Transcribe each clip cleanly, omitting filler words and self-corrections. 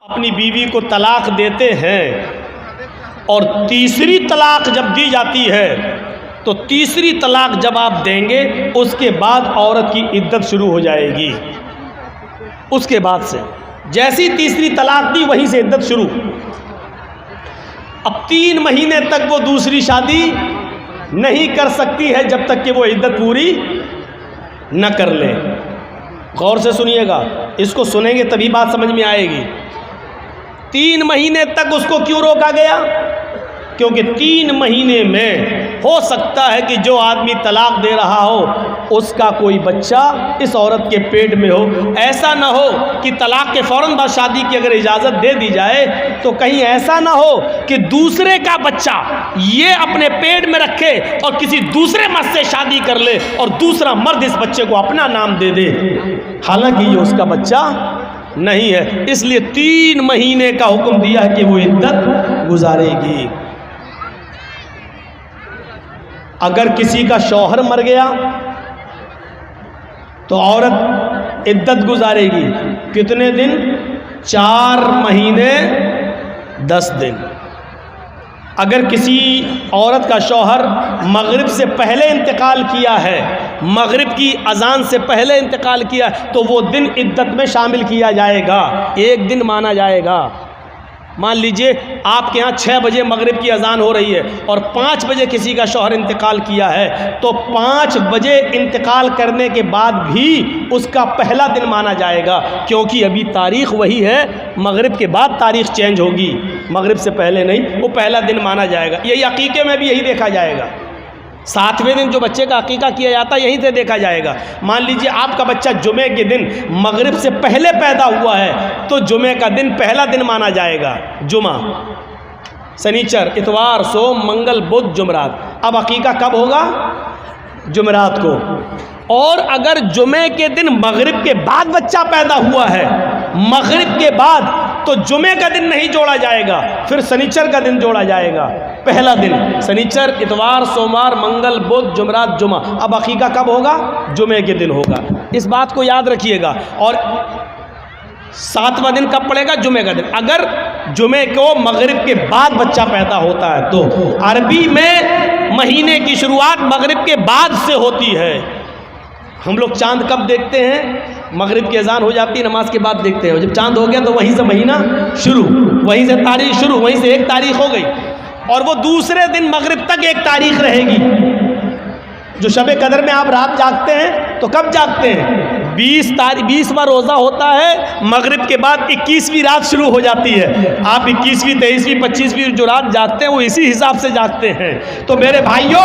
اپنی بیوی کو طلاق دیتے ہیں اور تیسری طلاق جب دی جاتی ہے تو تیسری طلاق جب آپ دیں گے اس کے بعد عورت کی عدت شروع ہو جائے گی. اس کے بعد سے جیسی تیسری طلاق دی وہیں سے عدت شروع. اب 3 مہینے تک وہ دوسری شادی نہیں کر سکتی ہے جب تک کہ وہ عدت پوری نہ کر لے. غور سے سنیے گا, اس کو سنیں گے تبھی بات سمجھ میں آئے گی. 3 مہینے تک اس کو کیوں روکا گیا؟ کیونکہ 3 مہینے میں ہو سکتا ہے کہ جو آدمی طلاق دے رہا ہو اس کا کوئی بچہ اس عورت کے پیٹ میں ہو. ایسا نہ ہو کہ طلاق کے فوراً بعد شادی کی اگر اجازت دے دی جائے تو کہیں ایسا نہ ہو کہ دوسرے کا بچہ یہ اپنے پیٹ میں رکھے اور کسی دوسرے مرد سے شادی کر لے اور دوسرا مرد اس بچے کو اپنا نام دے دے, حالانکہ یہ اس کا بچہ نہیں ہے. اس لیے 3 مہینے کا حکم دیا ہے کہ وہ عدت گزارے گی. اگر کسی کا شوہر مر گیا تو عورت عدت گزارے گی. کتنے دن؟ 4 مہینے 10 دن. اگر کسی عورت کا شوہر مغرب سے پہلے انتقال کیا ہے, مغرب کی اذان سے پہلے انتقال کیا ہے, تو وہ دن عدت میں شامل کیا جائے گا. 1 دن مانا جائے گا. مان لیجئے آپ کے ہاں 6 بجے مغرب کی اذان ہو رہی ہے اور 5 بجے کسی کا شوہر انتقال کیا ہے, تو 5 بجے انتقال کرنے کے بعد بھی اس کا پہلا دن مانا جائے گا, کیونکہ ابھی تاریخ وہی ہے. مغرب کے بعد تاریخ چینج ہوگی, مغرب سے پہلے نہیں. وہ پہلا دن مانا جائے گا. یہی عقیقے میں بھی یہی دیکھا جائے گا. 7ویں دن جو بچے کا عقیقہ کیا جاتا ہے یہیں سے دیکھا جائے گا. مان لیجئے آپ کا بچہ جمعے کے دن مغرب سے پہلے پیدا ہوا ہے تو جمعے کا دن پہلا دن مانا جائے گا. جمعہ, سنیچر, اتوار, سوم, منگل, بدھ, جمعرات. اب عقیقہ کب ہوگا؟ جمعرات کو. اور اگر جمعے کے دن مغرب کے بعد بچہ پیدا ہوا ہے, مغرب کے بعد, تو جمعے کا دن نہیں جوڑا جائے گا, پھر سنیچر کا دن جوڑا جائے گا. پہلا دن سنیچر, اتوار, سوموار, منگل, بدھ, جمعرات, جمعہ. اب عقیقہ کب ہوگا؟ جمعے کے دن ہوگا. اس بات کو یاد رکھیے گا. اور 7واں دن کب پڑے گا؟ جمعے کا دن. اگر جمعے کو مغرب کے بعد بچہ پیدا ہوتا ہے تو عربی میں مہینے کی شروعات مغرب کے بعد سے ہوتی ہے. ہم لوگ چاند کب دیکھتے ہیں؟ مغرب کی اذان ہو جاتی ہے, نماز کے بعد دیکھتے ہیں. جب چاند ہو گیا تو وہیں سے مہینہ شروع, وہیں سے تاریخ شروع, وہیں سے 1 تاریخ ہو گئی. اور وہ دوسرے دن مغرب تک 1 تاریخ رہے گی. جو شب قدر میں آپ رات جاگتے ہیں تو کب جاگتے ہیں؟ 20واں روزہ ہوتا ہے, مغرب کے بعد 21ویں رات شروع ہو جاتی ہے. آپ 21ویں, 23ویں, 25ویں جو رات جاگتے ہیں وہ اسی حساب سے جاگتے ہیں. تو میرے بھائیوں,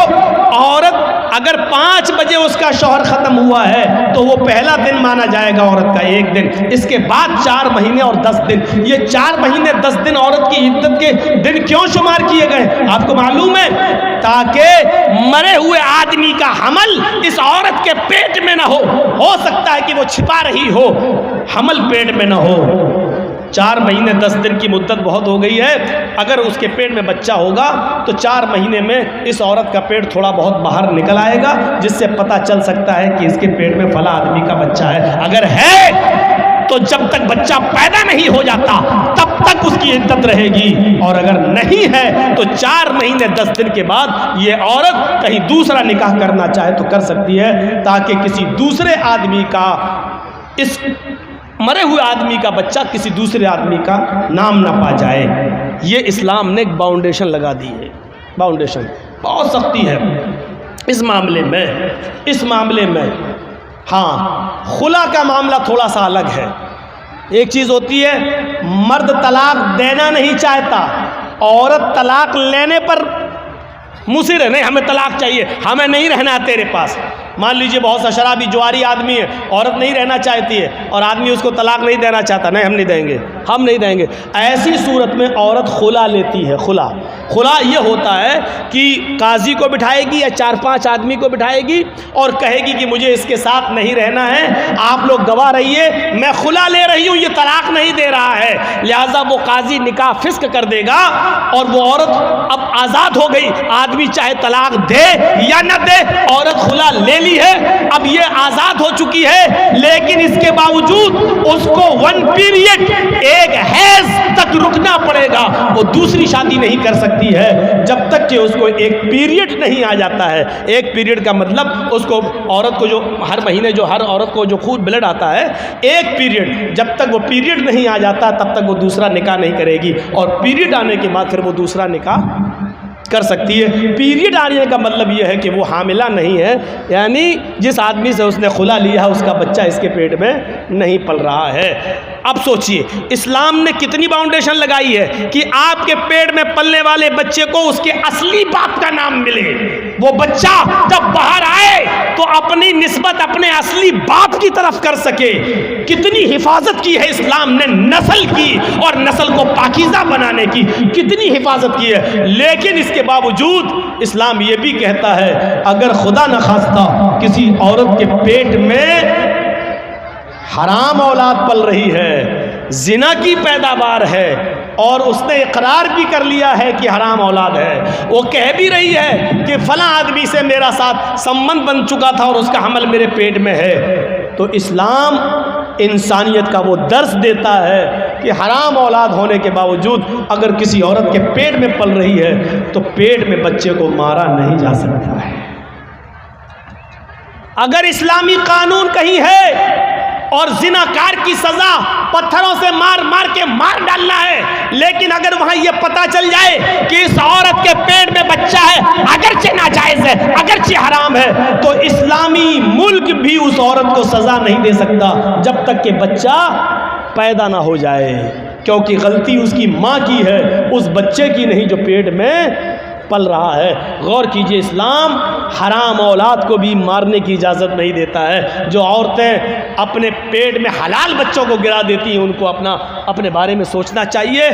عورت اگر 5 بجے اس کا شوہر ختم ہوا ہے تو وہ پہلا دن مانا جائے گا عورت کا 1 دن. اس کے بعد 4 مہینے اور 10 دن. یہ 4 مہینے 10 دن عورت کی عدت کے دن کیوں شمار کیے گئے آپ کو معلوم ہے؟ تاکہ مرے ہوئے آدمی کا حمل اس عورت کے پیٹ میں نہ ہو سکتا ہے کہ وہ چھپا رہی ہو, حمل پیٹ میں نہ ہو. 4 مہینے 10 دن کی مدت بہت ہو گئی ہے. اگر اس کے پیٹ میں بچہ ہوگا تو 4 مہینے میں اس عورت کا پیٹ تھوڑا بہت باہر نکل آئے گا, جس سے پتہ چل سکتا ہے کہ اس کے پیٹ میں فلاں آدمی کا بچہ ہے. اگر ہے تو جب تک بچہ پیدا نہیں ہو جاتا تب تک اس کی عدت رہے گی, اور اگر نہیں ہے تو 4 مہینے 10 دن کے بعد یہ عورت کہیں دوسرا نکاح کرنا چاہے تو کر سکتی ہے, تاکہ کسی دوسرے آدمی کا, اس مرے ہوئے آدمی کا بچہ کسی دوسرے آدمی کا نام نہ پا جائے. یہ اسلام نے ایک باؤنڈیشن لگا دی ہے. باؤنڈیشن بہت سختی ہے اس معاملے میں. ہاں, خلا کا معاملہ تھوڑا سا الگ ہے. ایک چیز ہوتی ہے مرد طلاق دینا نہیں چاہتا, عورت طلاق لینے پر مصر ہے, نہیں ہمیں طلاق چاہیے, ہمیں نہیں رہنا ہے تیرے پاس. مان لیجئے بہت سا شرابی جواری آدمی ہے, عورت نہیں رہنا چاہتی ہے اور آدمی اس کو طلاق نہیں دینا چاہتا, نہیں ہم نہیں دیں گے. ایسی صورت میں عورت خلا لیتی ہے. خلا یہ ہوتا ہے کہ قاضی کو بٹھائے گی یا 4-5 آدمی کو بٹھائے گی اور کہے گی کہ مجھے اس کے ساتھ نہیں رہنا ہے, آپ لوگ گواہ رہیے, میں خلا لے رہی ہوں, یہ طلاق نہیں دے رہا ہے. لہذا وہ قاضی نکاح فسخ کر دے گا اور وہ عورت اب آزاد ہو گئی. آدمی چاہے طلاق دے یا نہ دے, عورت خلا لے لی ہے, اب یہ آزاد ہو چکی ہے, لیکن اس کے باوجود اس کو 1 پیریڈ, ایک حیض وہ دوسری شادی نہیں کر سکتی ہے جب تک کہ اس کو ایک پیریڈ نہیں آ جاتا ہے۔ ایک پیریڈ کا مطلب اس کو عورت کو جو ہر مہینے جو ہر عورت کو جو خون بلڈ آتا ہے، ایک پیریڈ، جب تک وہ پیریڈ نہیں آ جاتا تب تک وہ دوسرا نکاح نہیں کرے گی، اور پیریڈ آنے کے بعد پھر وہ دوسرا نکاح کر سکتی ہے۔ پیریڈ آنے کا مطلب یہ ہے کہ وہ حاملہ نہیں ہے، یعنی جس آدمی سے اس نے خلا لیا ہے اس کا بچہ اس کے پیٹ میں نہیں پل رہا ہے۔ اب سوچئے اسلام نے کتنی باؤنڈیشن لگائی ہے کہ آپ کے پیٹ میں پلنے والے بچے کو اس کے اصلی باپ کا نام ملے، وہ بچہ جب باہر آئے تو اپنی نسبت اپنے اصلی باپ کی طرف کر سکے۔ کتنی حفاظت کی ہے اسلام نے نسل کی، اور نسل کو پاکیزہ بنانے کی کتنی حفاظت کی ہے، لیکن اس کے باوجود اسلام یہ بھی کہتا ہے اگر خدا نخواستہ کسی عورت کے پیٹ میں حرام اولاد پل رہی ہے، زنا کی پیداوار ہے، اور اس نے اقرار بھی کر لیا ہے کہ حرام اولاد ہے، وہ کہہ بھی رہی ہے کہ فلاں آدمی سے میرا ساتھ سمبند بن چکا تھا اور اس کا حمل میرے پیٹ میں ہے، تو اسلام انسانیت کا وہ درس دیتا ہے کہ حرام اولاد ہونے کے باوجود اگر کسی عورت کے پیٹ میں پل رہی ہے تو پیٹ میں بچے کو مارا نہیں جا سکتا ہے۔ اگر اسلامی قانون کہیں ہے اور زناکار کی سزا پتھروں سے مار کے مار ڈالنا ہے، لیکن اگر وہاں یہ پتا چل جائے کہ اس عورت کے پیٹ میں بچہ ہے، اگرچہ ناجائز ہے، اگرچہ حرام ہے، تو اسلامی ملک بھی اس عورت کو سزا نہیں دے سکتا جب تک کہ بچہ پیدا نہ ہو جائے، کیونکہ غلطی اس کی ماں کی ہے، اس بچے کی نہیں جو پیٹ میں پل رہا ہے۔ غور کیجئے اسلام حرام اولاد کو بھی مارنے کی اجازت نہیں دیتا ہے۔ جو عورتیں اپنے پیٹ میں حلال بچوں کو گرا دیتی ہیں ان کو اپنے بارے میں سوچنا چاہیے۔